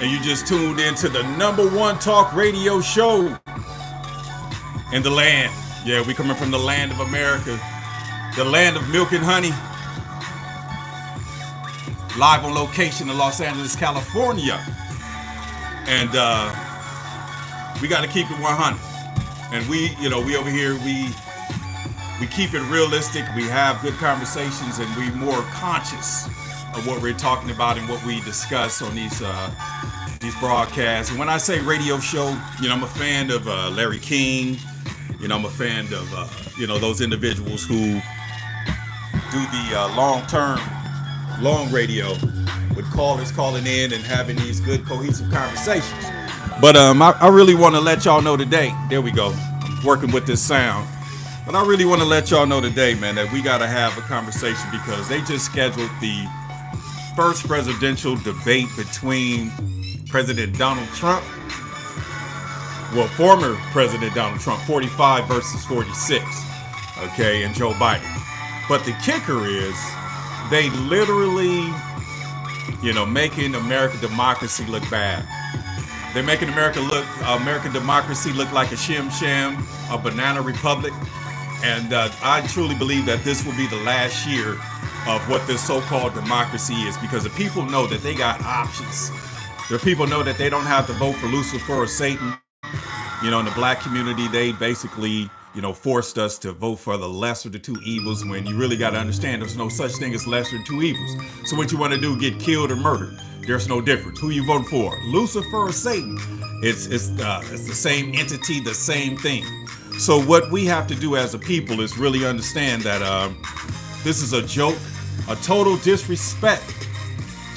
and you just tuned into the #1 talk radio show in the land. Yeah, we coming from the land of America, the land of milk and honey. Live on location in Los Angeles, California. And we got to keep it 100. And we over here, we keep it realistic. We have good conversations, and we more conscious of what we're talking about and what we discuss on these broadcasts. And when I say radio show, I'm a fan of Larry King. I'm a fan of those individuals who do the long radio with callers calling in and having these good cohesive conversations. But I really want to let y'all know today. There we go. I'm working with this sound. But I really want to let y'all know today, man, that we got to have a conversation because they just scheduled the first presidential debate between President Donald Trump, former President Donald Trump, 45 versus 46, okay, and Joe Biden. But the kicker is they literally, making American democracy look bad. They're making American democracy look like a shim-sham, a banana republic. And I truly believe that this will be the last year of what this so-called democracy is, because the people know that they got options. The people know that they don't have to vote for Lucifer or Satan. In the black community, they basically, forced us to vote for the lesser of the two evils, when you really got to understand there's no such thing as lesser of two evils. So what you want to do, get killed or murdered? There's no difference. Who you vote for, Lucifer or Satan? It's the same entity, the same thing. So what we have to do as a people is really understand that this is a joke, a total disrespect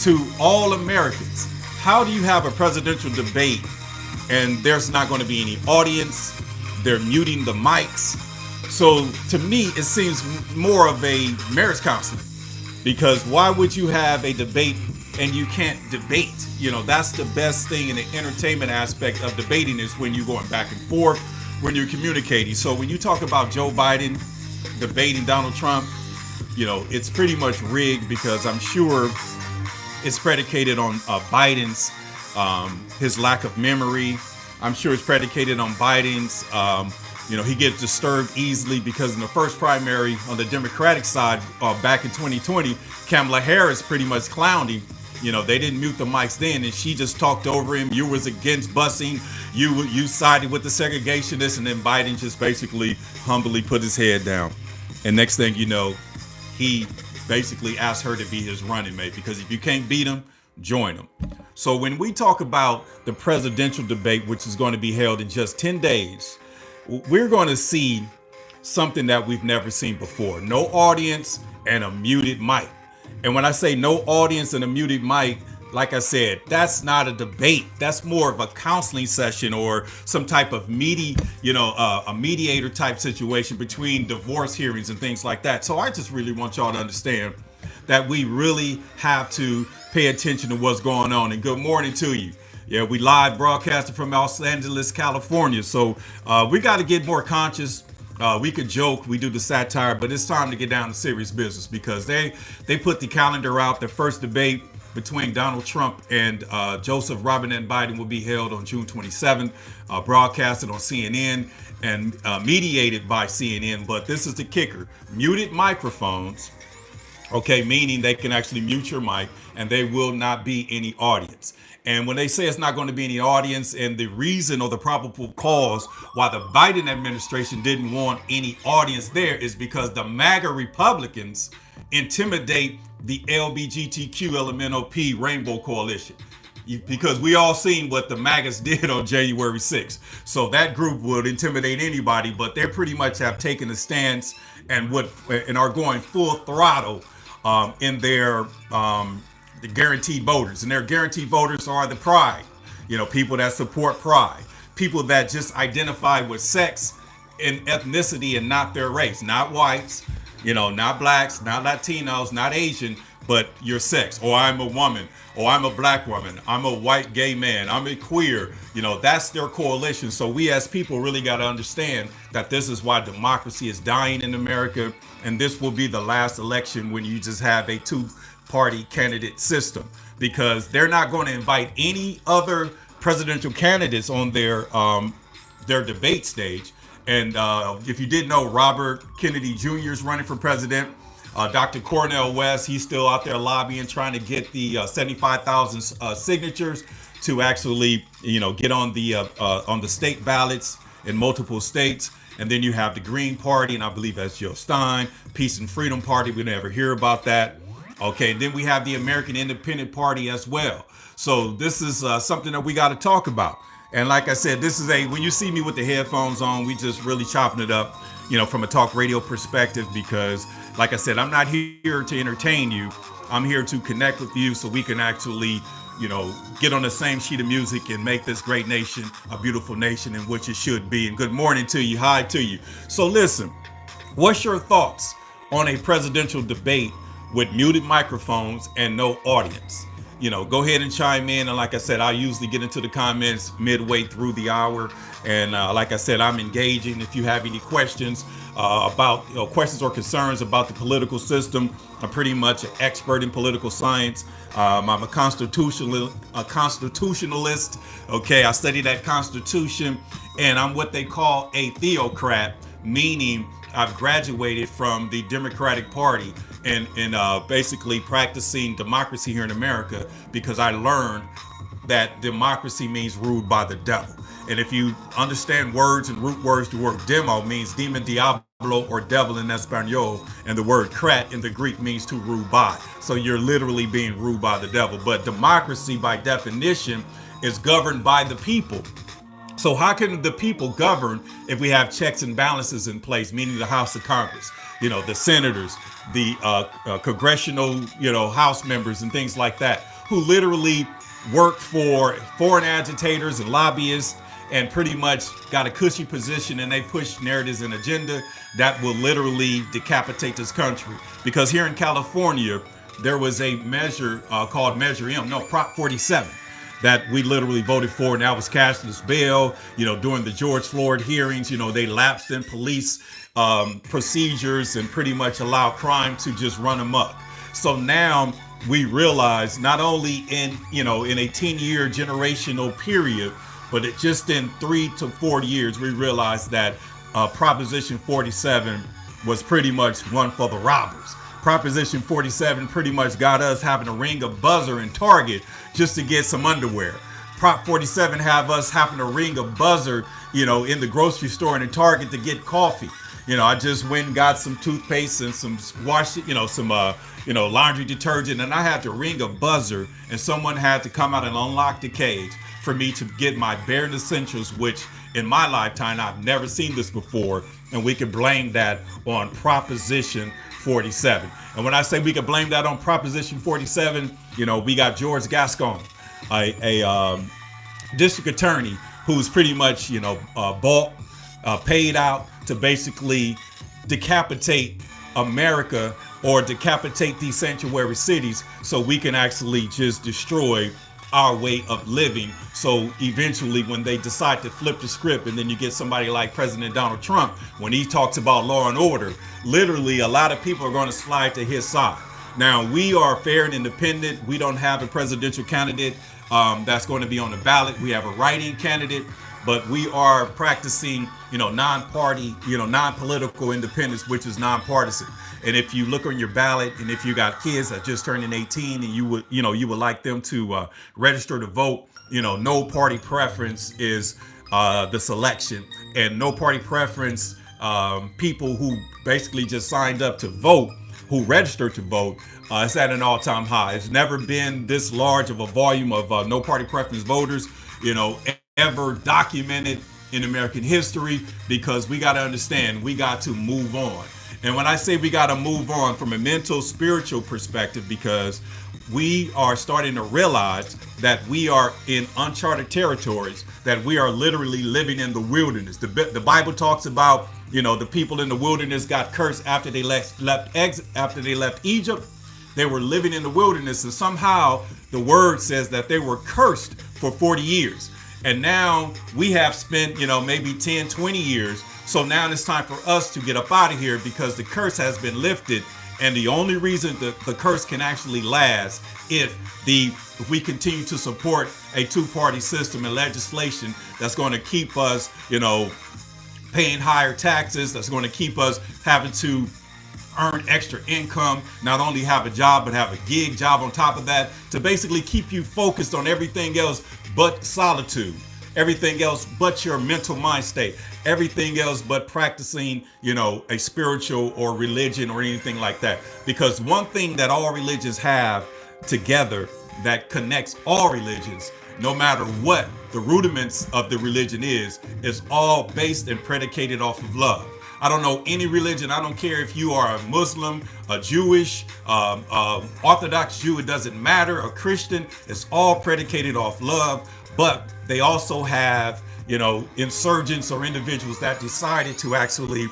to all Americans. How do you have a presidential debate and there's not going to be any audience? They're muting the mics. So to me, it seems more of a marriage counseling, because why would you have a debate and you can't debate? That's the best thing in the entertainment aspect of debating, is when you're going back and forth, when you're communicating. So when you talk about Joe Biden debating Donald Trump, it's pretty much rigged, because I'm sure it's predicated on Biden's his lack of memory. I'm sure it's predicated on Biden's, he gets disturbed easily, because in the first primary on the Democratic side back in 2020, Kamala Harris pretty much clowned him. They didn't mute the mics then, and she just talked over him. You was against busing. You sided with the segregationists, and then Biden just basically humbly put his head down. And next thing you know, he basically asked her to be his running mate, because if you can't beat him, join him. So when we talk about the presidential debate, which is going to be held in just 10 days, we're going to see something that we've never seen before. No audience and a muted mic. And when I say no audience and a muted mic, like I said, that's not a debate. That's more of a counseling session, or some type of a mediator type situation between divorce hearings and things like that. So I just really want y'all to understand that we really have to pay attention to what's going on. And good morning to you. Yeah, we live broadcasting from Los Angeles, California. So we got to get more conscious. We could joke, we do the satire, but it's time to get down to serious business, because they put the calendar out. The first debate between Donald Trump and Joseph Robinette Biden will be held on June 27th, broadcasted on CNN and mediated by CNN. But this is the kicker: muted microphones. Okay, meaning they can actually mute your mic, and there will not be any audience. And when they say it's not going to be any audience, and the reason or the probable cause why the Biden administration didn't want any audience there is because the MAGA Republicans intimidate the LGBTQ LMNOP Rainbow Coalition. Because we all seen what the MAGAs did on January 6th. So that group would intimidate anybody, but they pretty much have taken a stance and are going full throttle in their the guaranteed voters. And their guaranteed voters are the pride, people that support pride, people that just identify with sex and ethnicity and not their race, not whites, not blacks, not Latinos, not Asian, but your sex. Or I'm a woman, or I'm a black woman, I'm a white gay man, I'm a queer. That's their coalition. So we as people really got to understand that this is why democracy is dying in America, and this will be the last election when you just have a two party candidate system, because they're not going to invite any other presidential candidates on their debate stage. And if you didn't know, Robert Kennedy Jr. is running for president. Dr. Cornel West, he's still out there lobbying, trying to get the 75,000 signatures to actually, get on the state ballots in multiple states. And then you have the Green Party, and I believe that's Joe Stein. Peace and Freedom Party, we never hear about that. Okay, and then we have the American Independent Party as well. So this is something that we got to talk about. And like I said, this is when you see me with the headphones on, we just really chopping it up, from a talk radio perspective, because like I said, I'm not here to entertain you. I'm here to connect with you so we can actually, get on the same sheet of music and make this great nation a beautiful nation in which it should be. And good morning to you. Hi to you. So listen, what's your thoughts on a presidential debate with muted microphones and no audience? Go ahead and chime in. And like I said, I usually get into the comments midway through the hour. And like I said, I'm engaging. If you have any questions about questions or concerns about the political system, I'm pretty much an expert in political science. I'm a constitutionalist. Okay, I study that Constitution, and I'm what they call a theocrat, meaning I've graduated from the Democratic Party and basically practicing democracy here in America, because I learned that democracy means ruled by the devil. And if you understand words and root words, the word demo means demon, diablo, or devil in Espanol, and the word krat in the Greek means to rule by. So you're literally being ruled by the devil. But democracy, by definition, is governed by the people. So how can the people govern if we have checks and balances in place, meaning the House of Congress, the senators, the congressional, House members and things like that, who literally work for foreign agitators and lobbyists and pretty much got a cushy position, and they push narratives and agenda that will literally decapitate this country. Because here in California, there was a measure called Measure M, Prop 47. That we literally voted for, and that was cashless bail. During the George Floyd hearings, they lapsed in police procedures and pretty much allowed crime to just run amok. So now we realize, not only in a 10-year generational period, but just in 3 to 4 years, we realized that Proposition 47 was pretty much one for the robbers. Proposition 47 pretty much got us having to ring a buzzer in Target just to get some underwear. Prop 47 have us having to ring a buzzer, in the grocery store and in Target to get coffee. I just went and got some toothpaste and some laundry detergent, and I had to ring a buzzer, and someone had to come out and unlock the cage for me to get my bare essentials, which in my lifetime, I've never seen this before. And we could blame that on Proposition 47. And when I say we could blame that on Proposition 47, we got George Gascon, a district attorney who's pretty much, bought, paid out to basically decapitate America or decapitate these sanctuary cities so we can actually just destroy our way of living. So eventually, when they decide to flip the script, and then you get somebody like President Donald Trump, when he talks about law and order, literally a lot of people are going to slide to his side. Now, we are fair and independent. We don't have a presidential candidate that's going to be on the ballot. We have a write-in candidate, but we are practicing, non-party, non-political independence, which is nonpartisan. And if you look on your ballot, and if you got kids that just turned 18, and you would like them to register to vote, no party preference is the selection, and no party preference people who basically just signed up to vote, who registered to vote, it's at an all-time high. It's never been this large of a volume of no party preference voters, ever documented in American history, because we got to understand, we got to move on. And when I say we got to move on from a mental, spiritual perspective, because we are starting to realize that we are in uncharted territories, that we are literally living in the wilderness. The Bible talks about, the people in the wilderness got cursed after they left Egypt. They were living in the wilderness, and somehow the word says that they were cursed for 40 years. And now we have spent, maybe 10, 20 years. So now it's time for us to get up out of here, because the curse has been lifted And the only reason the curse can actually last if we continue to support a two-party system and legislation that's going to keep us, paying higher taxes, that's going to keep us having to earn extra income, not only have a job, but have a gig job on top of that, to basically keep you focused on everything else but solitude, everything else but your mental mind state, everything else but practicing, a spiritual or religion or anything like that. Because one thing that all religions have together that connects all religions, no matter what the rudiments of the religion is all based and predicated off of love. I don't know any religion. I don't care if you are a Muslim, a Jewish, Orthodox Jew, it doesn't matter, a Christian. It's all predicated off love. But they also have, insurgents or individuals that decided to actually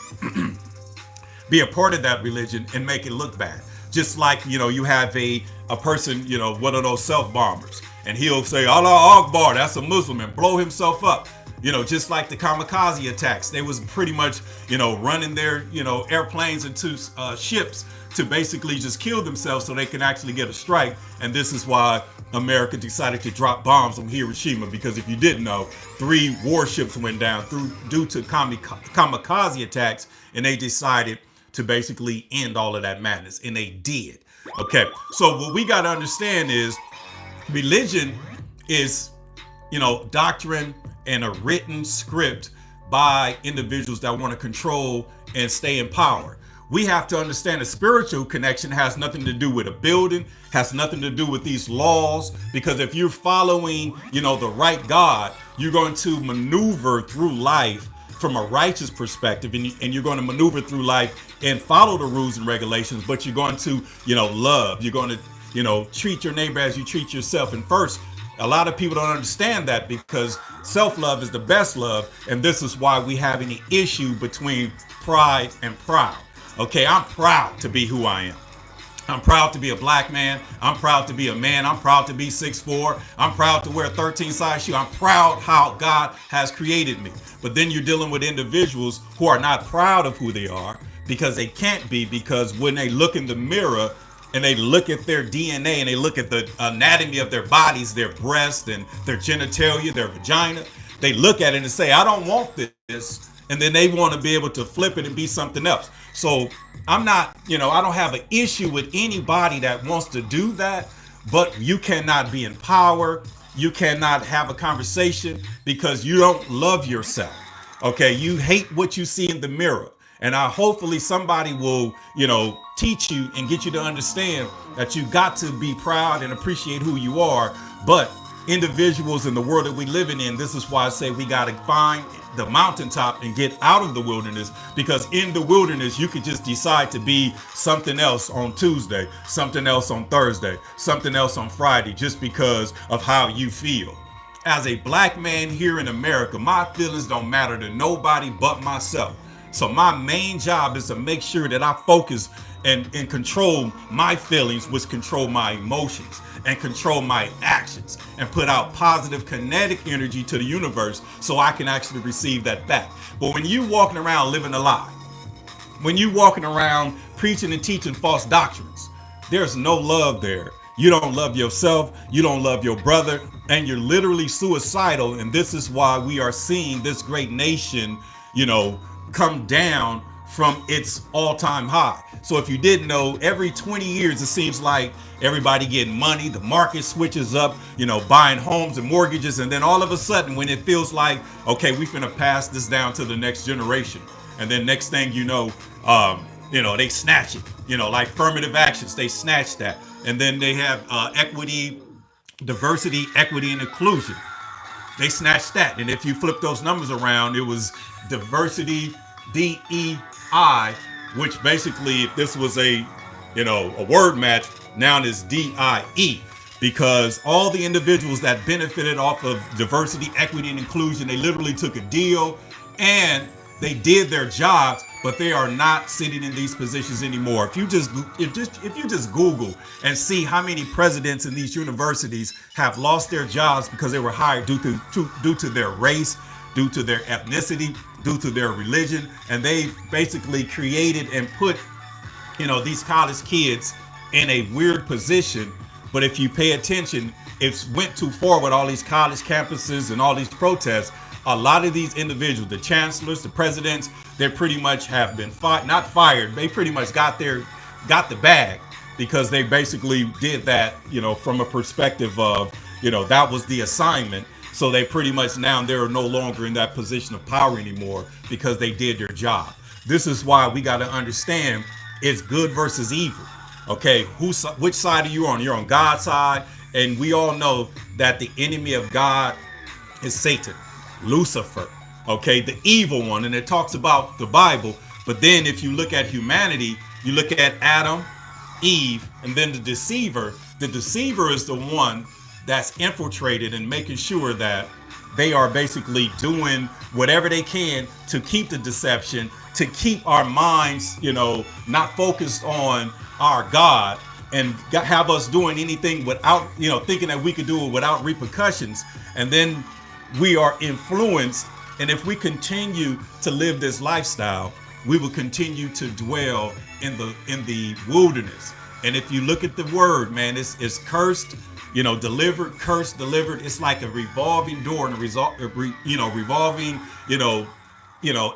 be a part of that religion and make it look bad. Just like, you have a person, one of those self-bombers, and he'll say, Allah Akbar, that's a Muslim, and blow himself up. Just like the kamikaze attacks, they was pretty much, running their, airplanes into ships to basically just kill themselves so they can actually get a strike. And this is why America decided to drop bombs on Hiroshima, because if you didn't know, 3 warships went down due to kamikaze attacks, and they decided to basically end all of that madness, and they did. Okay, so what we got to understand is religion is, doctrine and a written script by individuals that want to control and stay in power. We have to understand a spiritual connection has nothing to do with a building, has nothing to do with these laws, because if you're following, the right God, you're going to maneuver through life from a righteous perspective, and you're going to maneuver through life and follow the rules and regulations, but you're going to, love. You're going to, treat your neighbor as you treat yourself. And first, a lot of people don't understand that, because self-love is the best love. And this is why we have an issue between pride and proud. Okay, I'm proud to be who I am. I'm proud to be a black man. I'm proud to be a man. I'm proud to be 6'4". I'm proud to wear a 13 size shoe. I'm proud how God has created me. But then you're dealing with individuals who are not proud of who they are, because they can't be, because when they look in the mirror and they look at their DNA and they look at the anatomy of their bodies, their breast and their genitalia, their vagina, they look at it and say, I don't want this. And then they want to be able to flip it and be something else. So I'm not, I don't have an issue with anybody that wants to do that, but you cannot be in power. You cannot have a conversation because you don't love yourself. Okay, you hate what you see in the mirror. And hopefully somebody will, teach you and get you to understand that you got to be proud and appreciate who you are. But individuals in the world that we living in, this is why I say we got to find the mountaintop and get out of the wilderness, because in the wilderness, you could just decide to be something else on Tuesday, something else on Thursday, something else on Friday, just because of how you feel. As a black man here in America, my feelings don't matter to nobody but myself. So my main job is to make sure that I focus and control my feelings, which control my emotions and control my actions, and put out positive kinetic energy to the universe so I can actually receive that back. But when you walking around living a lie, when you walking around preaching and teaching false doctrines, there's no love there. You don't love yourself, you don't love your brother, and you're literally suicidal. And this is why we are seeing this great nation, come down from its all-time high. So if you didn't know, every 20 years, it seems like everybody getting money, the market switches up, buying homes and mortgages. And then all of a sudden, when it feels like, okay, we finna pass this down to the next generation. And then next thing they snatch it, like affirmative actions, they snatch that. And then they have equity, diversity, equity, and inclusion. They snatched that. And if you flip those numbers around, it was diversity, DEI, which basically, if this was a word match, now it is DIE, because all the individuals that benefited off of diversity, equity, and inclusion, they literally took a deal and they did their jobs, but they are not sitting in these positions anymore. If you just Google and see how many presidents in these universities have lost their jobs because they were hired due to their race, due to their ethnicity, due to their religion, and they basically created and put these college kids in a weird position. But if you pay attention, it's went too far with all these college campuses and all these protests. A lot of these individuals, the chancellors, the presidents, they pretty much have been not fired. They pretty much got the bag, because they basically did that, from a perspective of, that was the assignment. So they pretty much now they're no longer in that position of power anymore because they did their job. This is why we got to understand it's good versus evil. Okay, which side are you on? You're on God's side, and we all know that the enemy of God is Satan, Lucifer. Okay, the evil one, and it talks about the Bible. But then if you look at humanity, you look at Adam, Eve, and then the deceiver. The deceiver is the one that's infiltrated and making sure that they are basically doing whatever they can to keep the deception, to keep our minds, not focused on our God, and have us doing anything without, thinking that we could do it without repercussions. And then we are influenced. And if we continue to live this lifestyle, we will continue to dwell in the wilderness. And if you look at the word, man, it's cursed, delivered, cursed, delivered. It's like a revolving door and revolving,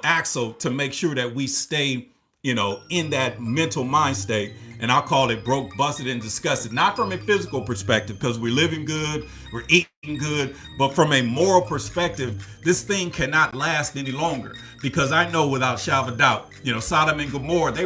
axle to make sure that we stay, in that mental mind state. And I'll call it broke, busted, and disgusted. Not from a physical perspective, because we're living good, we're eating good, but from a moral perspective, this thing cannot last any longer. Because I know without shadow of a doubt, Sodom and Gomorrah, they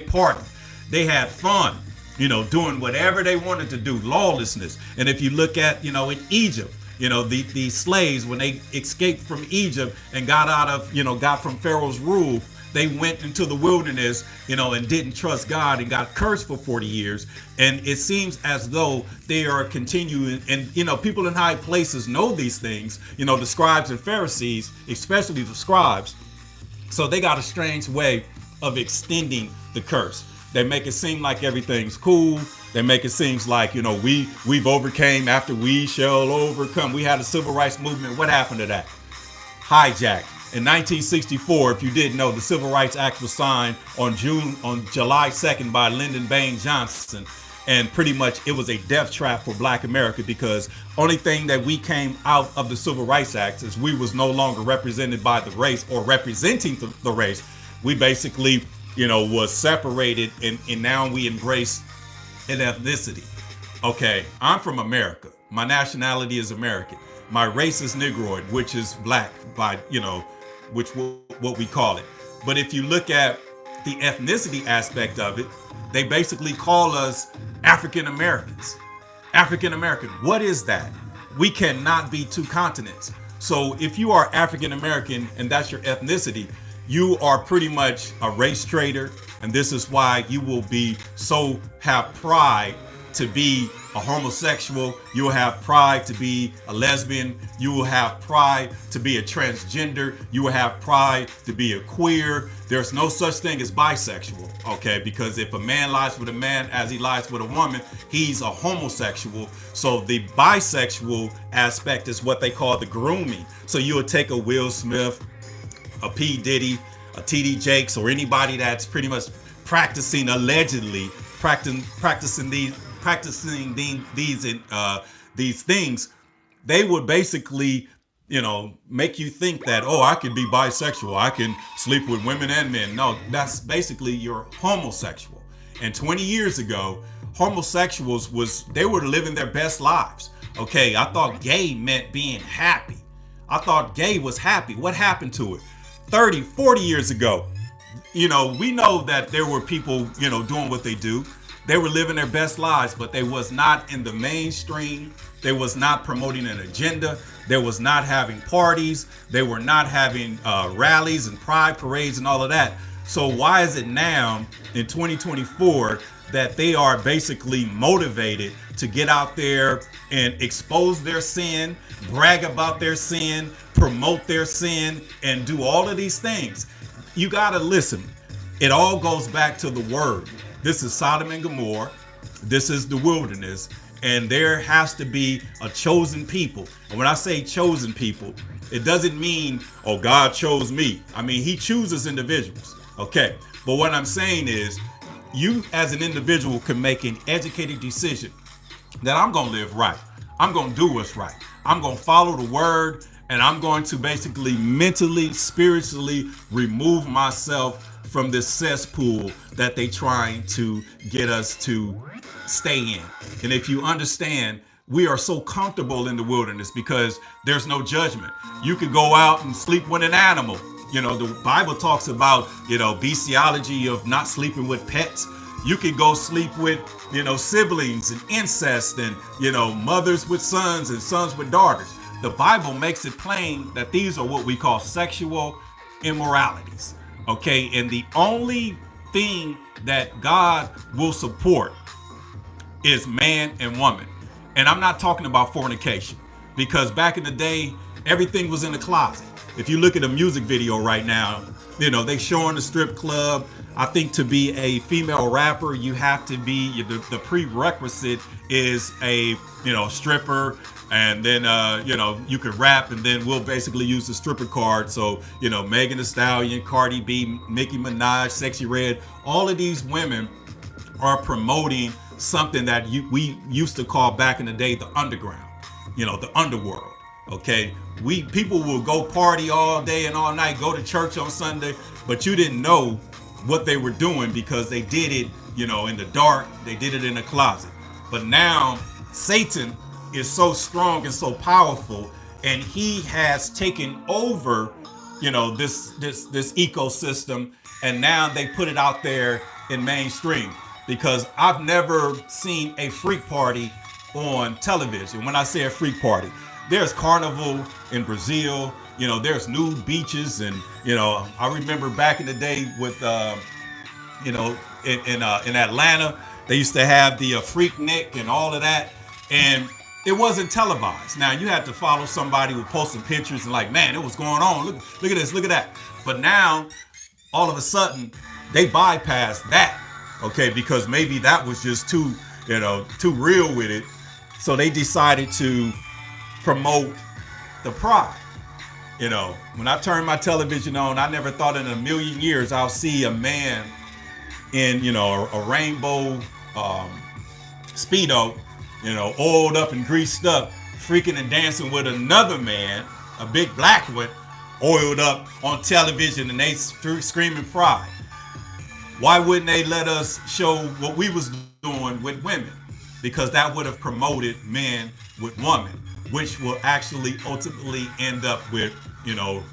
partied, they had fun, doing whatever they wanted to do, lawlessness. And if you look at, in Egypt, the slaves, when they escaped from Egypt and got out of, got from Pharaoh's rule, they went into the wilderness, and didn't trust God and got cursed for 40 years. And it seems as though they are continuing, and, people in high places know these things, the scribes and Pharisees, especially the scribes. So they got a strange way of extending the curse. They make it seem like everything's cool. They make it seem like, we've overcame after we shall overcome. We had a civil rights movement. What happened to that? Hijacked. In 1964, if you didn't know, the Civil Rights Act was signed on July 2nd by Lyndon Baines Johnson. And pretty much it was a death trap for Black America, because only thing that we came out of the Civil Rights Act is we was no longer represented by the race or representing the race. We basically, was separated, and now we embrace an ethnicity. Okay, I'm from America. My nationality is American. My race is Negroid, which is Black by, what we call it. But if you look at the ethnicity aspect of it, they basically call us African Americans. African American, what is that? We cannot be two continents. So if you are African American and that's your ethnicity, you are pretty much a race traitor. And this is why you will have pride to be a homosexual. You will have pride to be a lesbian. You will have pride to be a transgender. You will have pride to be a queer. There's no such thing as bisexual, okay? Because if a man lies with a man as he lies with a woman, he's a homosexual. So the bisexual aspect is what they call the grooming. So you would take a Will Smith, a P. Diddy, a T.D. Jakes, or anybody that's pretty much practicing, allegedly practicing these things. They would basically, make you think that, oh, I can be bisexual, I can sleep with women and men. No, that's basically you're homosexual. And 20 years ago, homosexuals they were living their best lives. Okay, I thought gay meant being happy. I thought gay was happy. What happened to it? 30, 40 years ago, we know that there were people, doing what they do. They were living their best lives, but they was not in the mainstream. They was not promoting an agenda. They was not having parties. They were not having rallies and pride parades and all of that. So why is it now in 2024 that they are basically motivated to get out there and expose their sin, brag about their sin, promote their sin, and do all of these things? You gotta listen. It all goes back to the word. This is Sodom and Gomorrah. This is the wilderness. And there has to be a chosen people. And when I say chosen people, it doesn't mean, oh, God chose me. I mean, he chooses individuals. Okay. But what I'm saying is, you as an individual can make an educated decision that I'm going to live right. I'm going to do what's right. I'm going to follow the word, and I'm going to basically mentally, spiritually remove myself from this cesspool that they trying to get us to stay in. And if you understand, we are so comfortable in the wilderness because there's no judgment. You could go out and sleep with an animal. You know, the Bible talks about, bestiality of not sleeping with pets. You could go sleep with, siblings and incest and, mothers with sons and sons with daughters. The Bible makes it plain that these are what we call sexual immoralities. Okay. And the only thing that God will support is man and woman. And I'm not talking about fornication, because back in the day, everything was in the closet. If you look at a music video right now, they showing the strip club. I think to be a female rapper, you have to be, the prerequisite is a, stripper. And then, you could rap, and then we'll basically use the stripper card. So, Megan Thee Stallion, Cardi B, Nicki Minaj, Sexy Red, all of these women are promoting something that we used to call back in the day the underground, the underworld. Okay, people will go party all day and all night, go to church on Sunday, but you didn't know what they were doing because they did it, in the dark. They did it in the closet. But now Satan is so strong and so powerful, and he has taken over, this ecosystem, and now they put it out there in mainstream. Because I've never seen a freak party on television. When I say a freak party, there's carnival in Brazil, there's nude beaches, and I remember back in the day with in Atlanta, they used to have the Freak Nick and all of that, and it wasn't televised. Now you had to follow somebody who posted pictures and like, man, it was going on. Look at this, look at that. But now, all of a sudden, they bypassed that. Okay, because maybe that was just too real with it. So they decided to promote the pride. When I turned my television on, I never thought in a million years I'll see a man in, a rainbow Speedo, oiled up and greased up, freaking and dancing with another man, a big black one, oiled up on television, and they screaming pride. Why wouldn't they let us show what we was doing with women? Because that would have promoted men with women, which will actually ultimately end up with,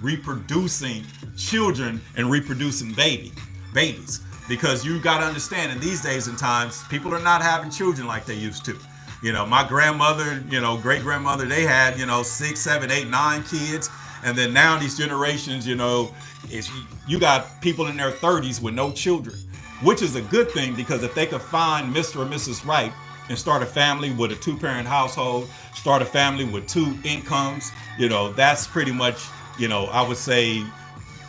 reproducing children and reproducing babies. Because you got to understand, in these days and times, people are not having children like they used to. My grandmother, great grandmother, they had, 6, 7, 8, 9 kids. And then now these generations, you got people in their 30s with no children, which is a good thing, because if they could find Mr. or Mrs. Right and start a family with a 2-parent household, start a family with 2 incomes, that's pretty much, I would say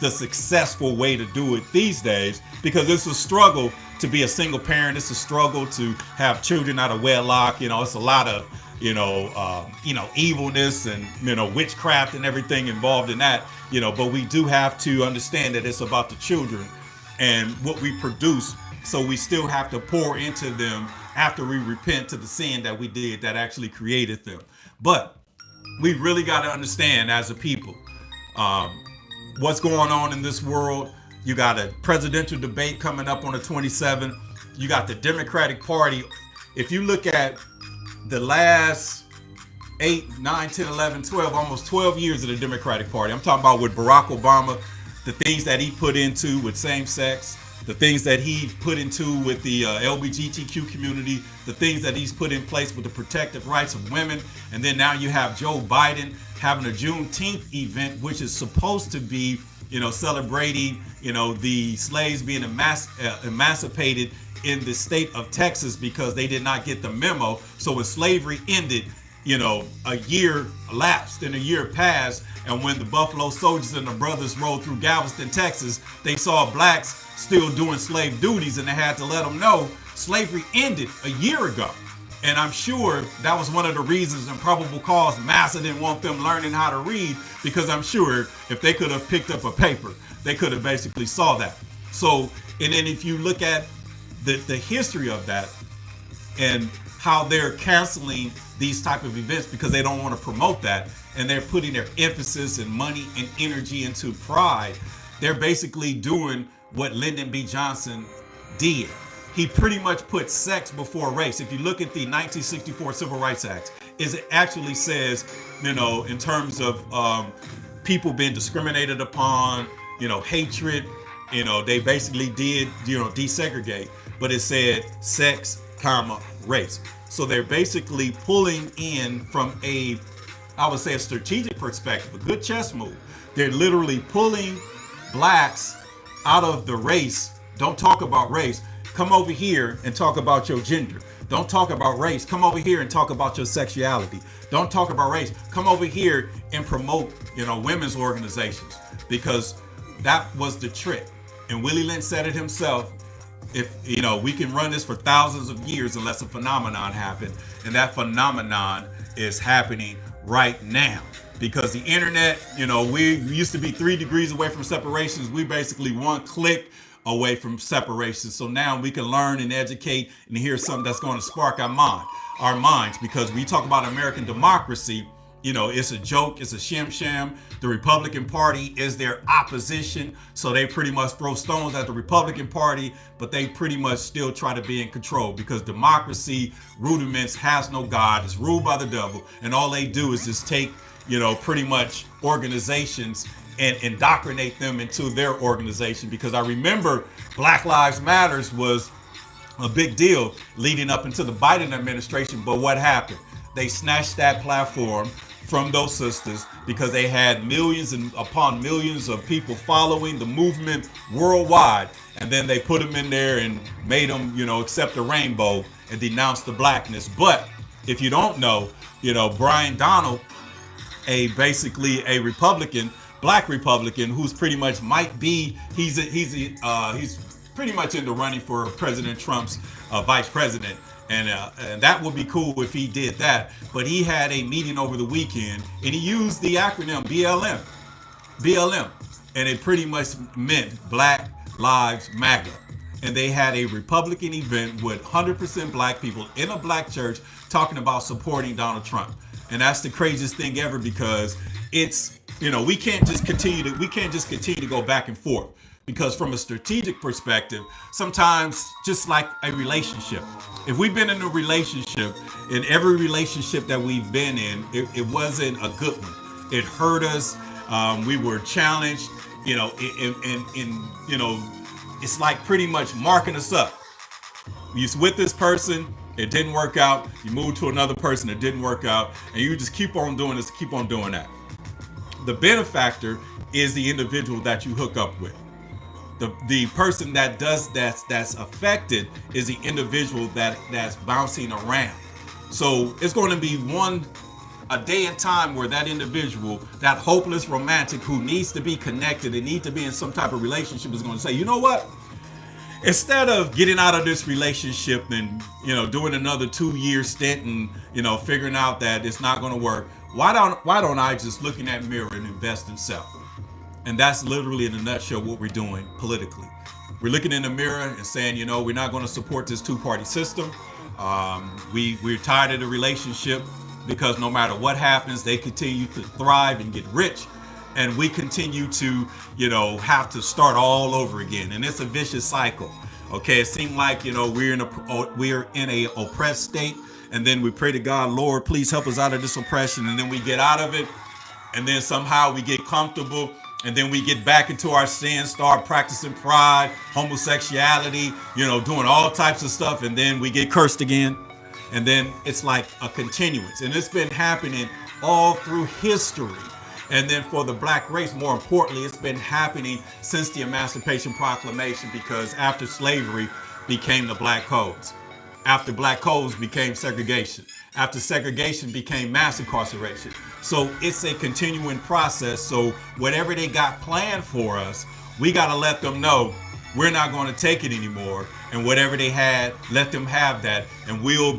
the successful way to do it these days, because it's a struggle to be a single parent. It's a struggle to have children out of wedlock. It's a lot of evilness and, witchcraft and everything involved in that, but we do have to understand that it's about the children and what we produce. So we still have to pour into them after we repent to the sin that we did that actually created them. But we really got to understand as a people, what's going on in this world. You got a presidential debate coming up on the 27th. You got the Democratic Party. If you look at the last 8, 9, 10, 11, 12, almost 12 years of the Democratic Party. I'm talking about with Barack Obama, the things that he put into with same sex, the things that he put into with the LGBTQ community, the things that he's put in place with the protective rights of women. And then now you have Joe Biden having a Juneteenth event, which is supposed to be, celebrating, the slaves being emancipated in the state of Texas, because they did not get the memo. So when slavery ended, a year elapsed and a year passed. And when the Buffalo Soldiers and the brothers rode through Galveston, Texas, they saw blacks still doing slave duties, and they had to let them know slavery ended a year ago. And I'm sure that was one of the reasons and probable cause Massa didn't want them learning how to read, because I'm sure if they could have picked up a paper, they could have basically saw that. So, and then if you look at the history of that and how they're canceling these type of events because they don't want to promote that, and they're putting their emphasis and money and energy into pride. They're basically doing what Lyndon B. Johnson did. He pretty much put sex before race. If you look at the 1964 Civil Rights Act, it actually says, in terms of people being discriminated upon, hatred, they basically did, desegregate, but it said sex, race. So they're basically pulling in from I would say a strategic perspective, a good chess move. They're literally pulling blacks out of the race. Don't talk about race. Come over here and talk about your gender. Don't talk about race. Come over here and talk about your sexuality. Don't talk about race. Come over here and promote, women's organizations, because that was the trick. And Willie Lynch said it himself. If we can run this for thousands of years unless a phenomenon happened, and that phenomenon is happening right now, because the internet, we used to be 3 degrees away from separations. We basically 1 click away from separation. So now we can learn and educate and hear something that's going to spark our minds, because we talk about American democracy. It's a joke, it's a sham. The Republican Party is their opposition, so they pretty much throw stones at the Republican Party, but they pretty much still try to be in control, because democracy rudiments has no God, it's ruled by the devil, and all they do is just take, pretty much organizations and indoctrinate them into their organization. Because I remember Black Lives Matters was a big deal leading up into the Biden administration, but what happened? They snatched that platform from those sisters because they had millions and upon millions of people following the movement worldwide, and then they put them in there and made them, accept the rainbow and denounce the blackness. But if you don't know, Brian Donald, basically a Republican, black Republican, who's pretty much he's pretty much in the running for President Trump's vice president. And that would be cool if he did that. But he had a meeting over the weekend, and he used the acronym BLM. And it pretty much meant Black Lives Matter. And they had a Republican event with 100% black people in a black church talking about supporting Donald Trump. And that's the craziest thing ever, because it's, we can't just continue to go back and forth. Because from a strategic perspective, sometimes just like a relationship, if we've been in a relationship, in every relationship that we've been in, it wasn't a good one. It hurt us. We were challenged, it's like pretty much marking us up. You're with this person, it didn't work out. You move to another person, it didn't work out. And you just keep on doing this, keep on doing that. The benefactor is the individual that you hook up with. The person that's affected is the individual that's bouncing around. So it's going to be a day and time where that individual, that hopeless romantic who needs to be connected and needs to be in some type of relationship, is going to say, you know what? Instead of getting out of this relationship and doing another 2-year stint and figuring out that it's not going to work, why don't I just look in that mirror and invest in self? And that's literally in a nutshell what we're doing politically. We're looking in the mirror and saying, we're not going to support this 2-party system. We're tired of the relationship, because no matter what happens, they continue to thrive and get rich. And we continue to, have to start all over again. And it's a vicious cycle. Okay, it seemed like, we're in a oppressed state. And then we pray to God, Lord, please help us out of this oppression. And then we get out of it. And then somehow we get comfortable. And then we get back into our sin, start practicing pride, homosexuality, doing all types of stuff. And then we get cursed again. And then it's like a continuance. And it's been happening all through history. And then for the black race, more importantly, it's been happening since the Emancipation Proclamation, because after slavery became the black codes. After black codes became segregation. After segregation became mass incarceration. So it's a continuing process. So whatever they got planned for us, we got to let them know we're not going to take it anymore. And whatever they had, let them have that. And we'll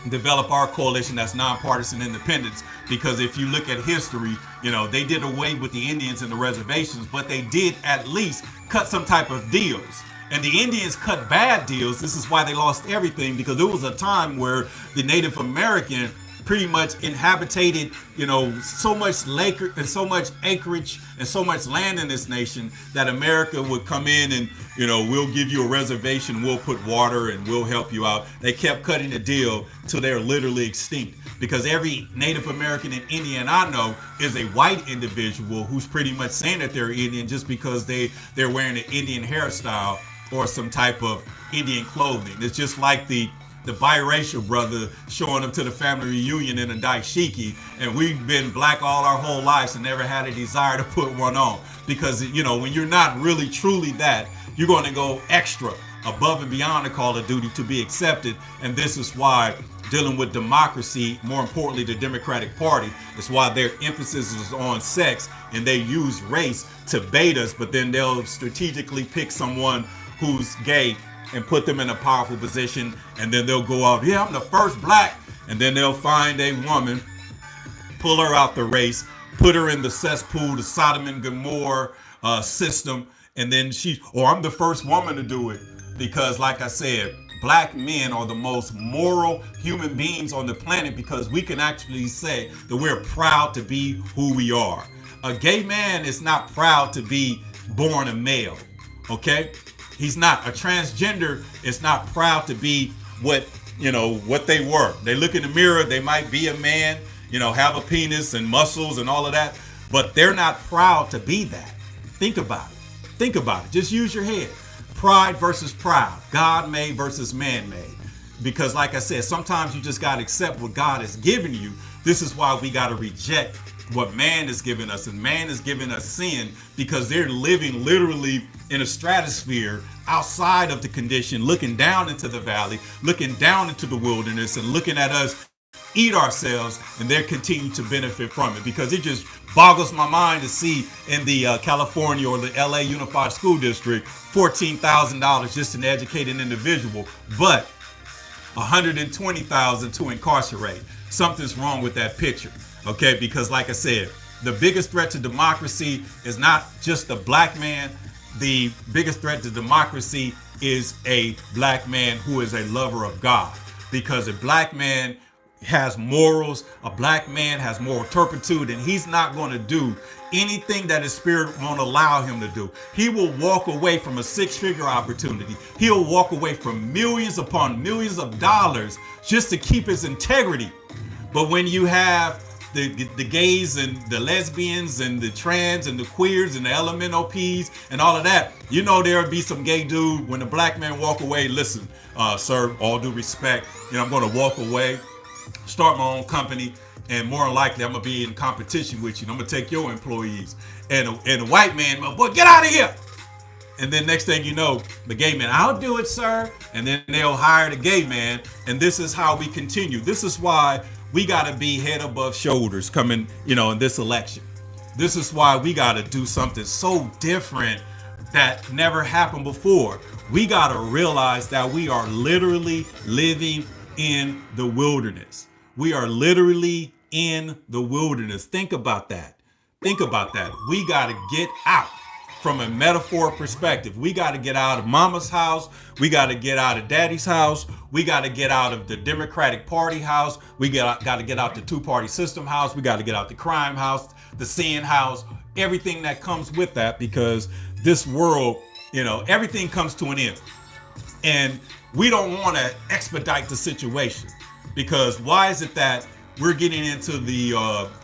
develop our coalition that's nonpartisan independence. Because if you look at history, they did away with the Indians and the reservations, but they did at least cut some type of deals. And the Indians cut bad deals. This is why they lost everything, because there was a time where the Native American pretty much inhabited, so much lake and so much acreage and so much land in this nation that America would come in and, we'll give you a reservation, we'll put water and we'll help you out. They kept cutting the deal till they're literally extinct, because every Native American and Indian I know is a white individual who's pretty much saying that they're Indian just because they're wearing an Indian hairstyle or some type of Indian clothing. It's just like the biracial brother showing up to the family reunion in a dashiki, and we've been black all our whole lives and never had a desire to put one on, because when you're not really truly that, you're going to go extra above and beyond the call of duty to be accepted. And this is why dealing with democracy, more importantly the Democratic Party, is why their emphasis is on sex, and they use race to bait us, but then they'll strategically pick someone who's gay and put them in a powerful position, and then they'll go out, I'm the first black, and then they'll find a woman, pull her out the race, put her in the cesspool, the Sodom and Gomorrah system, and then I'm the first woman to do it, because like I said, black men are the most moral human beings on the planet, because we can actually say that we're proud to be who we are. A gay man is not proud to be born a male, okay? He's not. A transgender is not proud to be what they were. They look in the mirror, they might be a man, have a penis and muscles and all of that, but they're not proud to be that. Think about it. Think about it. Just use your head. Pride versus proud. God-made versus man-made. Because like I said, sometimes you just got to accept what God has given you. This is why we got to reject what man has given us, and man has given us sin, because they're living literally in a stratosphere outside of the condition, looking down into the valley, looking down into the wilderness, and looking at us eat ourselves, and they're continuing to benefit from it. Because it just boggles my mind to see in the California or the LA Unified School District, $14,000 just an educated individual, but $120,000 to incarcerate. Something's wrong with that picture. Okay, because like I said, the biggest threat to democracy is not just a black man. The biggest threat to democracy is a black man who is a lover of God. Because a black man has morals, a black man has moral turpitude, and he's not going to do anything that his spirit won't allow him to do. He will walk away from a six-figure opportunity. He'll walk away from millions upon millions of dollars just to keep his integrity. But when you have the gays and the lesbians and the trans and the queers and the LMNOPs and all of that, there'll be some gay dude when the black man walk away. Listen, sir, all due respect, I'm going to walk away, start my own company, and more than likely I'm going to be in competition with you. I'm going to take your employees. And the white man, boy, get out of here. And then next thing you know, the gay man, I'll do it, sir. And then they'll hire the gay man. And this is how we continue. This is why we got to be head above shoulders coming, in this election. This is why we got to do something so different that never happened before. We got to realize that we are literally living in the wilderness. We are literally in the wilderness. Think about that. Think about that. We got to get out. From a metaphor perspective, we got to get out of mama's house. We got to get out of daddy's house. We got to get out of the Democratic Party house. We got to get out the two-party system house. We got to get out the crime house, the sin house, everything that comes with that, because this world, everything comes to an end. And we don't want to expedite the situation, because why is it that we're getting into the,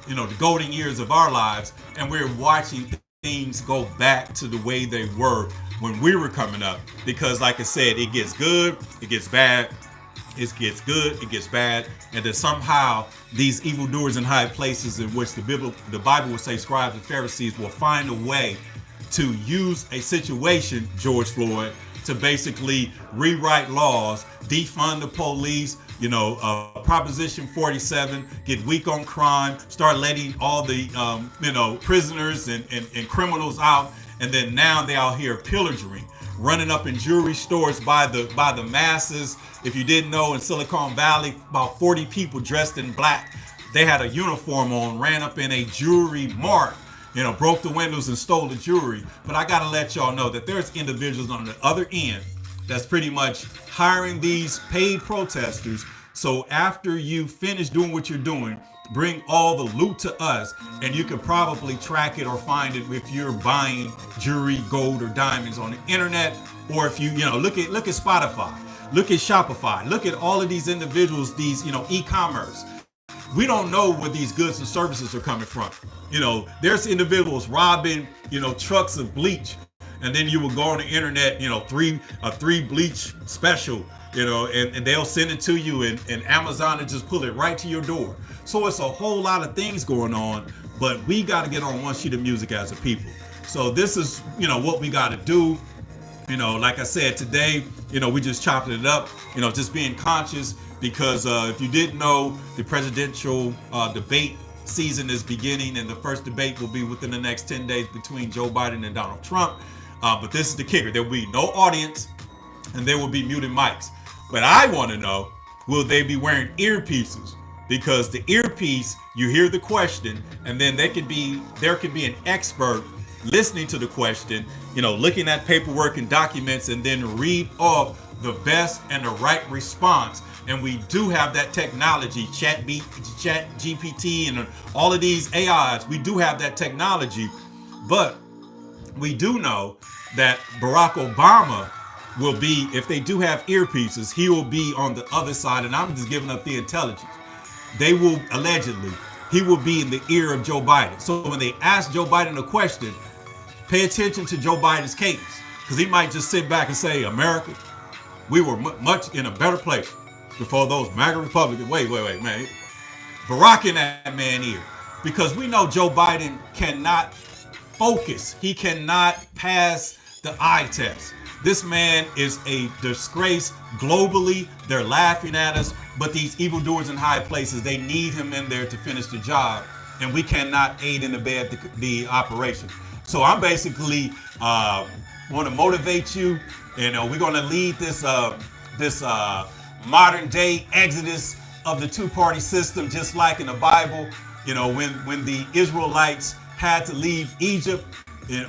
the golden years of our lives, and we're watching things go back to the way they were when we were coming up? Because like I said, it gets good, it gets bad, it gets good, it gets bad, and then somehow these evildoers in high places, in which the Bible will say scribes and Pharisees, will find a way to use a situation, George Floyd, to basically rewrite laws, defund the police, Proposition 47, get weak on crime, start letting all the, prisoners and criminals out. And then now they out here pillaging, running up in jewelry stores by the masses. If you didn't know, in Silicon Valley, about 40 people dressed in black, they had a uniform on, ran up in a jewelry mart broke the windows and stole the jewelry. But I gotta let y'all know that there's individuals on the other end that's pretty much hiring these paid protesters. So after you finish doing what you're doing, bring all the loot to us, and you can probably track it or find it if you're buying jewelry, gold, or diamonds on the internet, or if you look at Spotify, look at Shopify, look at all of these individuals, these e-commerce. We don't know where these goods and services are coming from. There's individuals robbing trucks of bleach, and then you will go on the internet, three bleach special, and they'll send it to you, and Amazon will just pull it right to your door. So it's a whole lot of things going on, but we got to get on one sheet of music as a people. So this is, what we got to do. Like I said, today, we just chopped it up, just being conscious, because if you didn't know, the presidential debate season is beginning, and the first debate will be within the next 10 days between Joe Biden and Donald Trump. But this is the kicker. There will be no audience, and there will be muted mics. But I want to know, will they be wearing earpieces? Because the earpiece, you hear the question, and then there could be an expert listening to the question, looking at paperwork and documents, and then read off the best and the right response. And we do have that technology, Chat GPT, and all of these AIs. We do have that technology, but we do know that Barack Obama will be, if they do have earpieces, he will be on the other side, and I'm just giving up the intelligence. They will, allegedly, he will be in the ear of Joe Biden. So when they ask Joe Biden a question, pay attention to Joe Biden's cadence, because he might just sit back and say, America, we were much in a better place before those MAGA Republicans. Wait, man. Barack in that man ear. Because we know Joe Biden cannot focus. He cannot pass the eye test. This man is a disgrace globally. They're laughing at us, but these evildoers in high places, they need him in there to finish the job, and we cannot aid and abet the operation. So I'm basically want to motivate you, and we're going to lead this modern day exodus of the two-party system, just like in the Bible. When the Israelites had to leave Egypt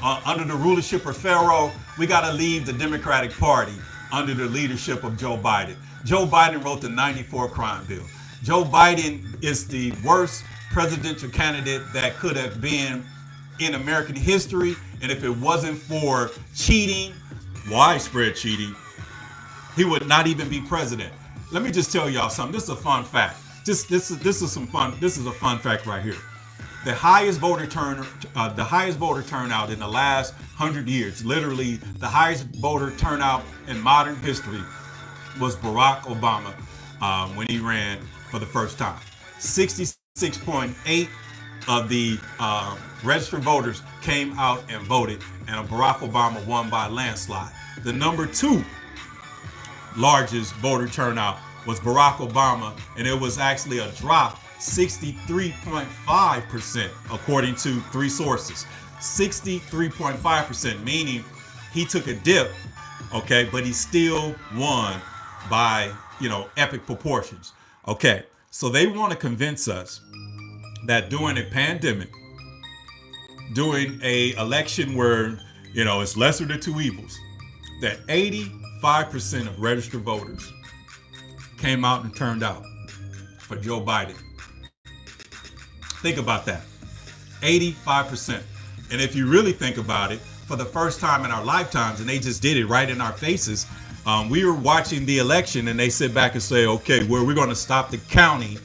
under the rulership of Pharaoh, we got to leave the Democratic Party under the leadership of Joe Biden. Joe Biden wrote the 94 crime bill. Joe Biden is the worst presidential candidate that could have been in American history. And if it wasn't for cheating, widespread cheating, he would not even be president. Let me just tell y'all something. This is a fun fact. This is a fun fact right here. The highest voter turnout in the last 100 years, literally the highest voter turnout in modern history, was Barack Obama when he ran for the first time. 66.8 of the registered voters came out and voted, and Barack Obama won by a landslide. The number 2 largest voter turnout was Barack Obama, and it was actually a drop, 63.5%, according to 3 sources. 63.5%, meaning he took a dip, okay, but he still won by, epic proportions. Okay, so they want to convince us that during a pandemic, during a election where, it's lesser than two evils, that 85% of registered voters came out and turned out for Joe Biden. Think about that. 85%. And if you really think about it, for the first time in our lifetimes, and they just did it right in our faces, we were watching the election, and they sit back and say, okay, we're going to stop the counting,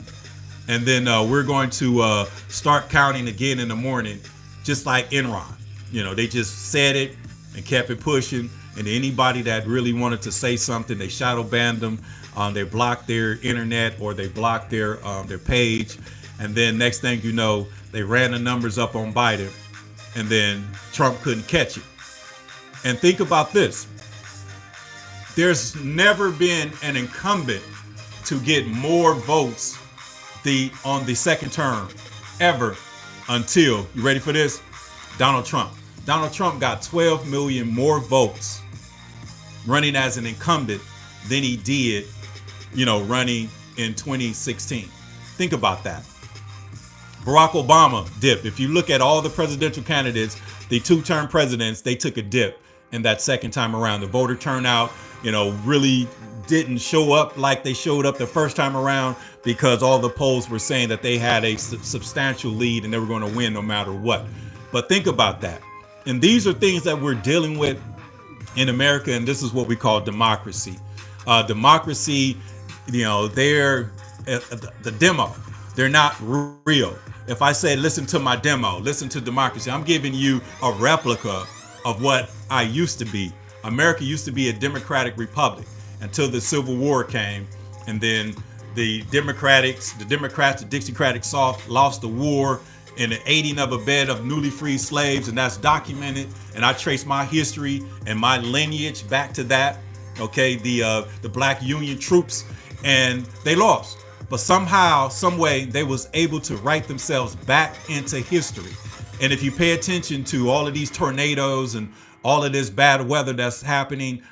and then we're going to start counting again in the morning, just like Enron. They just said it and kept it pushing, and anybody that really wanted to say something, they shadow banned them. They blocked their internet, or they blocked their page. And then next thing you know, they ran the numbers up on Biden, and then Trump couldn't catch it. And think about this. There's never been an incumbent to get more votes on the second term ever until, you ready for this? Donald Trump. Donald Trump got 12 million more votes running as an incumbent than he did, running in 2016. Think about that. Barack Obama dipped. If you look at all the presidential candidates, the two-term presidents, they took a dip in that second time around. The voter turnout, really didn't show up like they showed up the first time around because all the polls were saying that they had a substantial lead and they were going to win no matter what. But think about that. And these are things that we're dealing with in America, and this is what we call democracy. Democracy, they're the demo. They're not real. If I say, listen to my demo, listen to democracy, I'm giving you a replica of what I used to be. America used to be a democratic republic until the Civil War came, and then the Democrats, the Dixiecrats lost the war in the aiding of a bed of newly freed slaves, and that's documented. And I trace my history and my lineage back to that. Okay, the Black Union troops, and they lost. But somehow, some way, they was able to write themselves back into history. And if you pay attention to all of these tornadoes and all of this bad weather that's happening,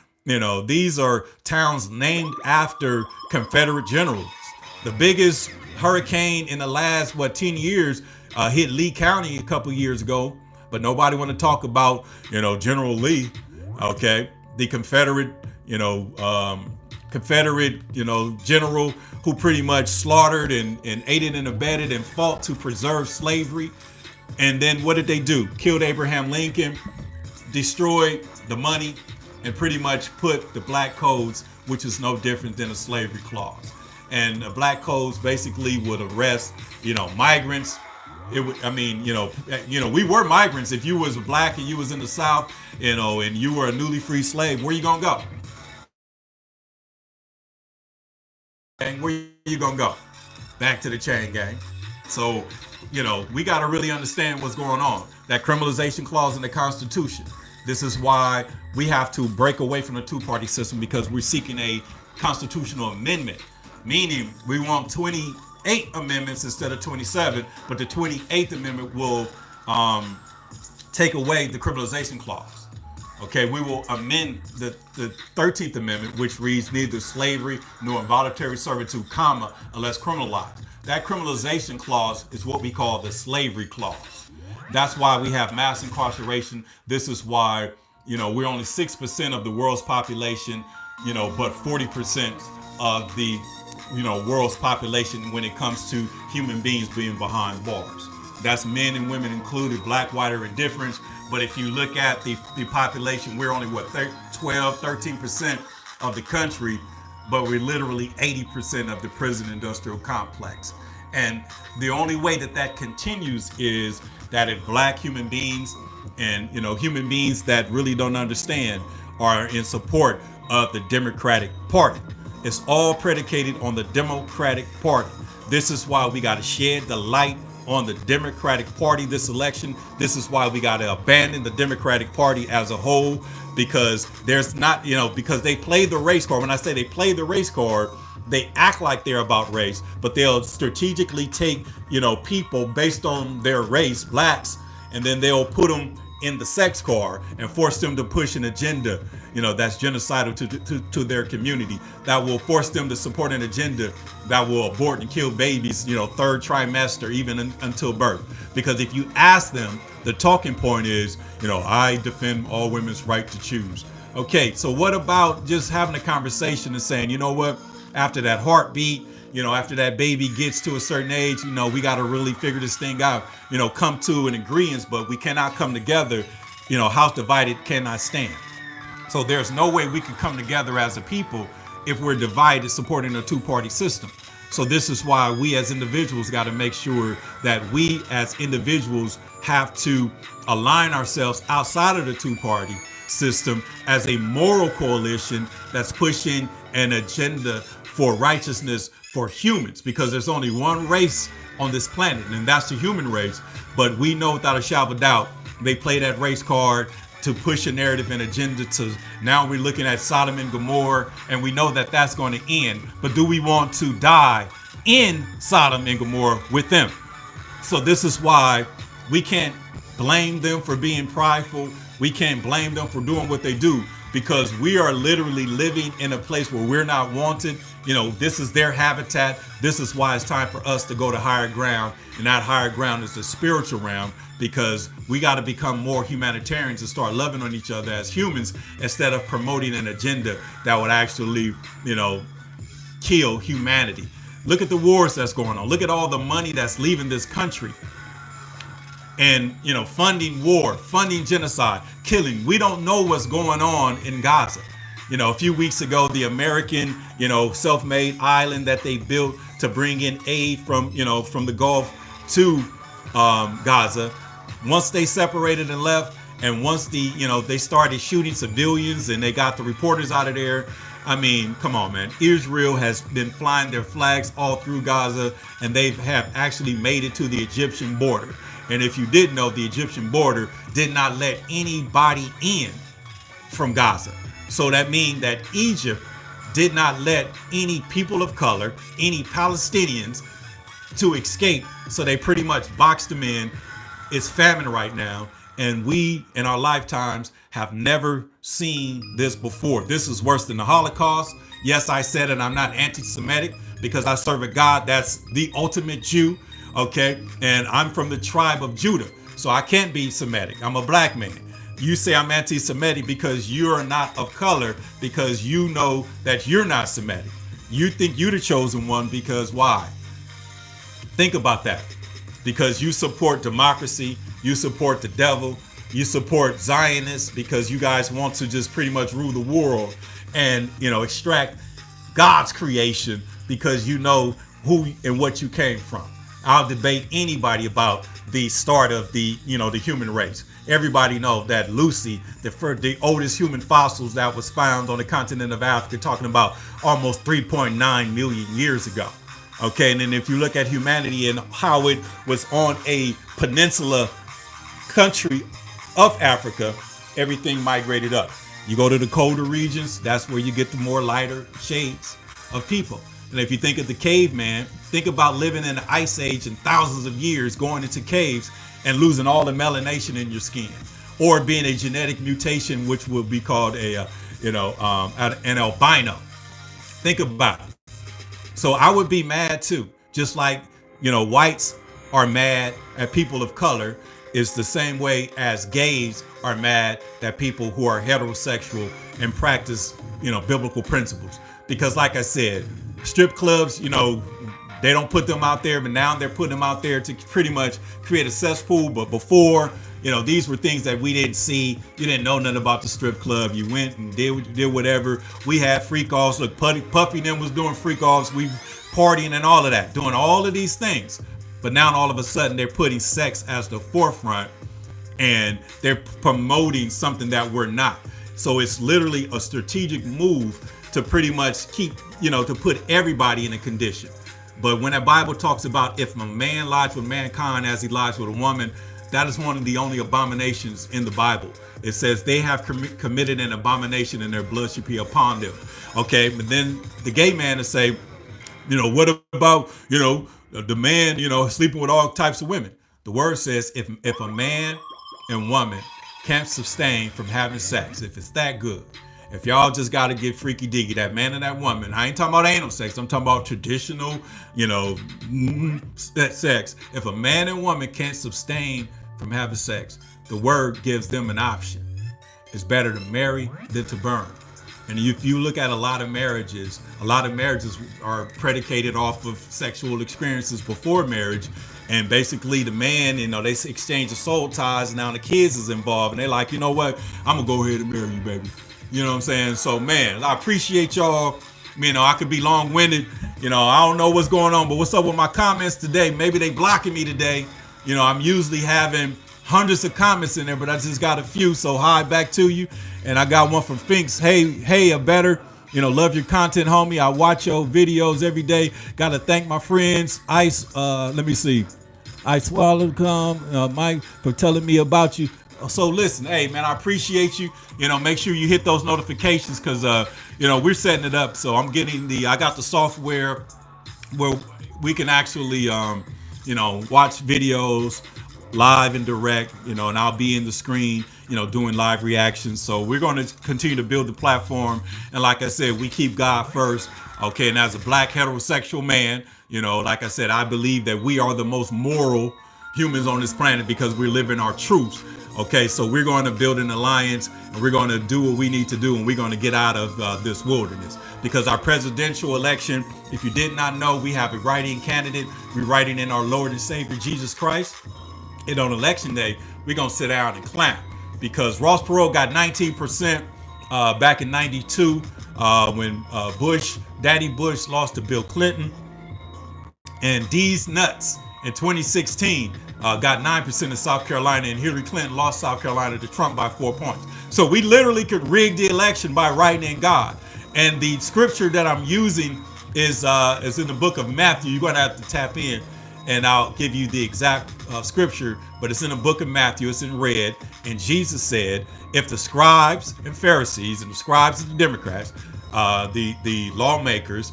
these are towns named after Confederate generals. The biggest hurricane in the last, 10 years hit Lee County a couple years ago, but nobody want to talk about, General Lee, okay? The Confederate, general who pretty much slaughtered and aided and abetted and fought to preserve slavery. And then what did they do? Killed Abraham Lincoln, destroyed the money, and pretty much put the black codes, which is no different than a slavery clause. And the black codes basically would arrest, migrants. We were migrants. If you was black and you was in the South, and you were a newly freed slave, where you gonna go? And where you gonna go? Back to the chain gang. So, we got to really understand what's going on. That criminalization clause in the Constitution. This is why we have to break away from the two-party system, because we're seeking a constitutional amendment, meaning we want 28 amendments instead of 27, but the 28th amendment will take away the criminalization clause. Okay, we will amend the 13th Amendment, which reads neither slavery nor involuntary servitude, unless criminalized. That criminalization clause is what we call the slavery clause. That's why we have mass incarceration. This is why, we're only 6% of the world's population, but 40% of the, world's population when it comes to human beings being behind bars. That's men and women included, black, white, or indifference. But if you look at the population, we're only 13% of the country, but we're literally 80% of the prison industrial complex. And the only way that continues is that if black human beings and human beings that really don't understand are in support of the Democratic Party. It's all predicated on the Democratic Party. This is why we got to shed the light on the Democratic Party this election. This is why we got to abandon the Democratic Party as a whole, because there's not, because they play the race card. When I say they play the race card, they act like they're about race, but they'll strategically take, people based on their race, blacks, and then they'll put them in the sex card and force them to push an agenda, that's genocidal to their community, that will force them to support an agenda that will abort and kill babies, third trimester, even until birth. Because if you ask them, the talking point is, I defend all women's right to choose. Okay, so what about just having a conversation and saying, you know what, after that heartbeat, after that baby gets to a certain age, we got to really figure this thing out, come to an agreement, but we cannot come together, house divided cannot stand. So there's no way we can come together as a people if we're divided supporting a two-party system. So this is why we as individuals got to make sure that we as individuals have to align ourselves outside of the two-party system as a moral coalition that's pushing an agenda for righteousness for humans, because there's only one race on this planet, and that's the human race. But we know without a shadow of a doubt, they play that race card to push a narrative and agenda to now we're looking at Sodom and Gomorrah, and we know that that's going to end. But do we want to die in Sodom and Gomorrah with them? So this is why we can't blame them for being prideful. We can't blame them for doing what they do. because we are literally living in a place where we're not wanted. This is their habitat. This is why it's time for us to go to higher ground, and that higher ground is the spiritual realm, because we got to become more humanitarians and start loving on each other as humans instead of promoting an agenda that would actually, kill humanity. Look at the wars that's going on. Look at all the money that's leaving this country. And, funding war, funding genocide, killing. We don't know what's going on in Gaza. A few weeks ago, the American, self-made island that they built to bring in aid from the Gulf to Gaza. Once they separated and left, and once they started shooting civilians and they got the reporters out of there. I mean, come on, man. Israel has been flying their flags all through Gaza, and they have actually made it to the Egyptian border. And if you didn't know, the Egyptian border did not let anybody in from Gaza. So that means that Egypt did not let any people of color, any Palestinians, to escape. So they pretty much boxed them in. It's famine right now. And we, in our lifetimes, have never seen this before. This is worse than the Holocaust. Yes, I said it. I'm not anti-Semitic because I serve a God that's the ultimate Jew. Okay. And I'm from the tribe of Judah. So I can't be Semitic. I'm a black man. You say I'm anti-Semitic because you're not of color, because you know that you're not Semitic. You think you're the chosen one because why? Think about that. Because you support democracy, you support the devil, you support Zionists because you guys want to just pretty much rule the world and, extract God's creation because you know who and what you came from. I'll debate anybody about the start of the human race. Everybody know that Lucy, the oldest human fossils that was found on the continent of Africa, talking about almost 3.9 million years ago. Okay, and then if you look at humanity and how it was on a peninsula country of Africa, everything migrated up. You go to the colder regions, that's where you get the more lighter shades of people. And if you think of the caveman, think about living in the ice age and thousands of years going into caves and losing all the melanation in your skin, or being a genetic mutation, which would be called an albino. Think about it. So I would be mad too, just like, whites are mad at people of color. It's the same way as gays are mad that people who are heterosexual and practice, biblical principles. Because like I said, strip clubs, they don't put them out there, but now they're putting them out there to pretty much create a cesspool. But before, these were things that we didn't see. You didn't know nothing about the strip club. You went and did whatever. We had freak offs. Look, Puffy and them was doing freak offs. We partying and all of that, doing all of these things. But now all of a sudden they're putting sex as the forefront and they're promoting something that we're not. So it's literally a strategic move to pretty much keep, to put everybody in a condition. But when the Bible talks about if a man lies with mankind as he lies with a woman, that is one of the only abominations in the Bible. It says they have committed an abomination and their blood should be upon them. Okay, but then the gay man will say, what about, the man, sleeping with all types of women? The word says if a man and woman can't sustain from having sex, if it's that good, if y'all just got to get freaky deaky, that man and that woman, I ain't talking about anal sex, I'm talking about traditional, sex. If a man and woman can't sustain from having sex, the word gives them an option. It's better to marry than to burn. And if you look at a lot of marriages are predicated off of sexual experiences before marriage. And basically the man, they exchange the soul ties. Now the kids is involved and they're like, you know what? I'm going to go ahead and marry you, baby. You know what I'm saying? So, man, I appreciate y'all. I could be long-winded. I don't know what's going on, but what's up with my comments today? Maybe they blocking me today. I'm usually having hundreds of comments in there, but I just got a few. So hi back to you. And I got one from Finks. Hey, a better. Love your content, homie. I watch your videos every day. Got to thank my friends. Ice, let me see. Ice Swallow, Mike, for telling me about you. So listen, hey man, I appreciate you. Make sure you hit those notifications because we're setting it up. So I'm getting I got the software where we can actually watch videos live and direct, and I'll be in the screen, doing live reactions. So we're going to continue to build the platform. And like I said, we keep God first. Okay. And as a black heterosexual man, like I said, I believe that we are the most moral humans on this planet because we're living our truths. Okay, so we're going to build an alliance and we're going to do what we need to do, and we're going to get out of this wilderness. Because our presidential election, if you did not know, we have a write-in candidate. We're writing in our Lord and Savior Jesus Christ. And on election day, we're going to sit down and clap because Ross Perot got 19% back in 92 when Daddy Bush lost to Bill Clinton. And D's nuts in 2016 got 9% in South Carolina, and Hillary Clinton lost South Carolina to Trump by 4 points. So we literally could rig the election by writing in God. And the scripture that I'm using is in the book of Matthew. You're going to have to tap in, and I'll give you the exact scripture, but it's in the book of Matthew. It's in red. And Jesus said, if the scribes and Pharisees, and the scribes and the Democrats, the lawmakers,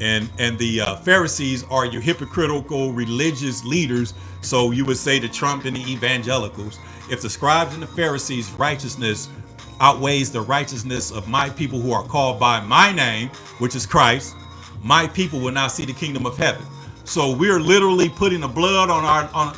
and the Pharisees are your hypocritical religious leaders. So you would say to Trump and the evangelicals, if the scribes and the Pharisees' righteousness outweighs the righteousness of my people who are called by my name, which is Christ, my people will not see the kingdom of heaven. So we're literally putting the blood on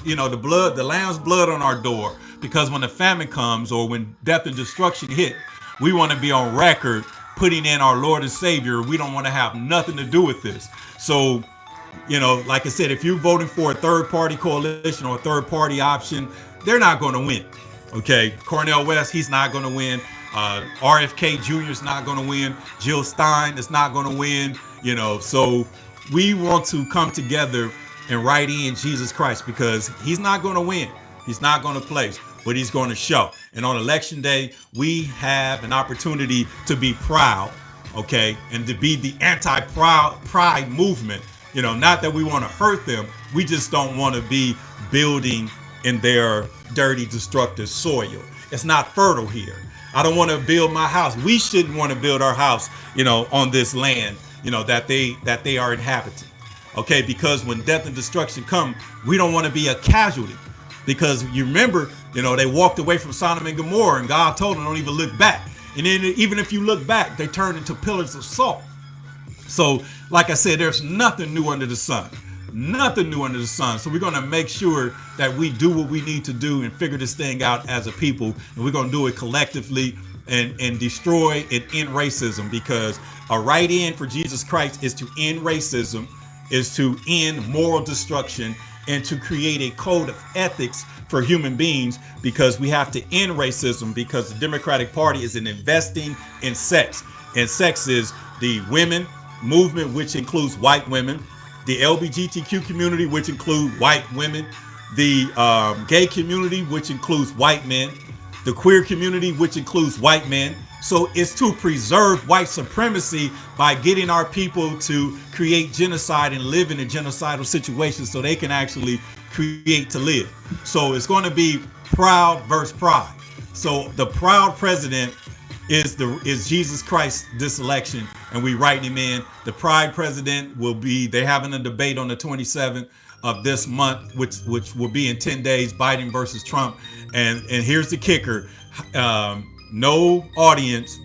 the lamb's blood on our door, because when the famine comes or when death and destruction hit, we want to be on record putting in our Lord and Savior. We don't want to have nothing to do with this. So, like I said, if you're voting for a third party coalition or a third party option, they're not going to win. Okay. Cornel West, he's not going to win. RFK Jr. is not going to win. Jill Stein is not going to win. So we want to come together and write in Jesus Christ, because he's not going to win. He's not going to place, but he's going to show. And on election day, we have an opportunity to be proud, okay, and to be the anti-pride movement. Not that we want to hurt them. We just don't want to be building in their dirty, destructive soil. It's not fertile here. I don't want to build my house. We shouldn't want to build our house, on this land, that they are inhabiting. Okay, because when death and destruction come, we don't want to be a casualty. Because you remember, they walked away from Sodom and Gomorrah, and God told them, don't even look back. And then even if you look back, they turned into pillars of salt. So, like I said, there's nothing new under the sun. Nothing new under the sun. So we're going to make sure that we do what we need to do and figure this thing out as a people. And we're going to do it collectively and destroy and end racism, because a write-in for Jesus Christ is to end racism, is to end moral destruction, and to create a code of ethics for human beings, because we have to end racism, because the Democratic Party is investing in sex. And sex is the women movement, which includes white women, the LGBTQ community, which include white women, the gay community, which includes white men, the queer community, which includes white men. So it's to preserve white supremacy by getting our people to create genocide and live in a genocidal situation so they can actually create to live. So it's going to be proud versus pride. So the proud president is Jesus Christ this election, and we write him in. The pride president will be, they're having a debate on the 27th of this month, which will be in 10 days, Biden versus Trump. And here's the kicker. No audience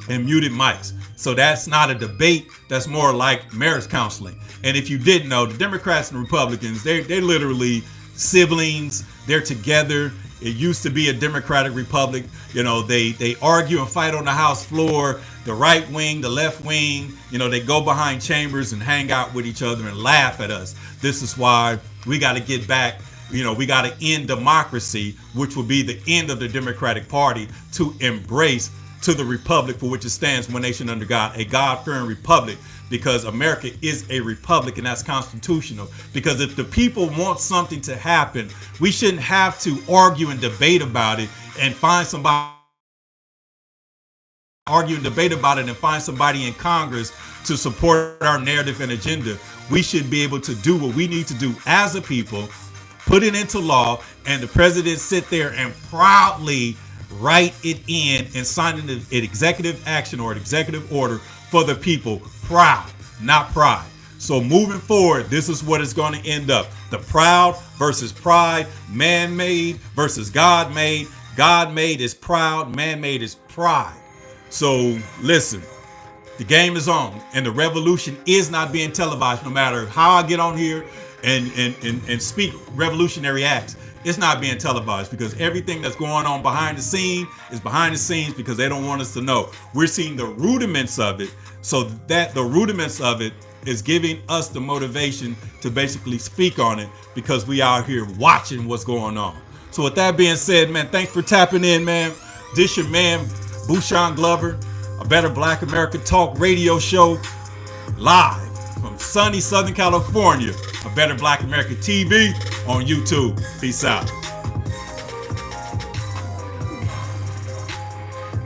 and muted mics. So that's not a debate. That's more like marriage counseling. And if you didn't know, the Democrats and Republicans, they're literally siblings. They're together. It used to be a Democratic Republic. They argue and fight on the House floor. The right wing, the left wing, they go behind chambers and hang out with each other and laugh at us. This is why we got to get back. We got to end democracy, which will be the end of the Democratic Party, to embrace to the republic for which it stands, one nation under God, a God-fearing republic, because America is a republic, and that's constitutional. Because if the people want something to happen, we shouldn't have to argue and debate about it and find somebody in Congress to support our narrative and agenda. We should be able to do what we need to do as a people, put it into law, and the president sit there and proudly write it in and sign an executive action or an executive order for the people. Proud, not pride. So moving forward, this is what it's going to end up. The proud versus pride, man-made versus God-made. God-made is proud, man-made is pride. So listen, the game is on, and the revolution is not being televised. No matter how I get on here and speak revolutionary acts, it's not being televised, because everything that's going on behind the scene is behind the scenes, because they don't want us to know. We're seeing the rudiments of it, so that the rudiments of it is giving us the motivation to basically speak on it, because we out here watching what's going on. So with that being said, man, thanks for tapping in, man. This your man, Bushan Glover, a Better Black America Talk radio show, live from sunny Southern California. A Better Black America TV on YouTube. Peace out.